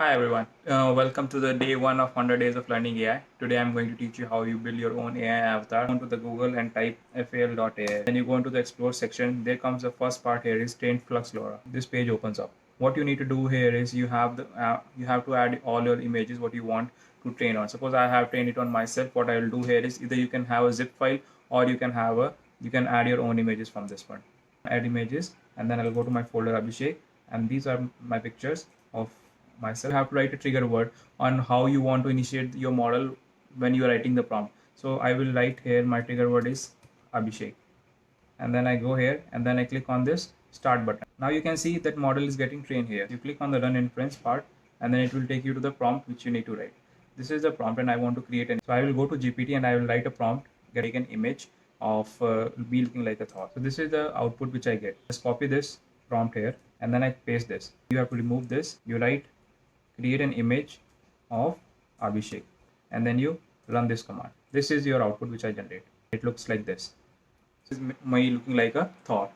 Hi everyone, welcome to the day 1 of 100 days of learning AI. Today I'm going to teach you how you build your own AI avatar. Go to the Google and type fal.ai. Then you go into the explore section. There comes the first part here is train flux lora. This page opens up. What you need to do here is you have to add all your images what you want to train on. Suppose I have trained it on myself. What I will do here is either you can have a zip file or you can add your own images from this one. Add images and then I'll go to my folder Abhishek, and these are my pictures of myself. You have to write a trigger word on how you want to initiate your model when you are writing the prompt. So I will write here my trigger word is Abhishek, and then I go here and then I click on this start button. Now you can see that model is getting trained here. You click on the run inference part and then it will take you to the prompt which you need to write. This is the prompt and I want to create an. So I will go to GPT and I will write a prompt, get an image of be looking like a thought. So this is the output which I get. Just copy this prompt here and then I paste this. You have to remove this. You write create an image of Abhishek and then you run this command. This is your output which I generate. It looks like this. This is me looking like a thought.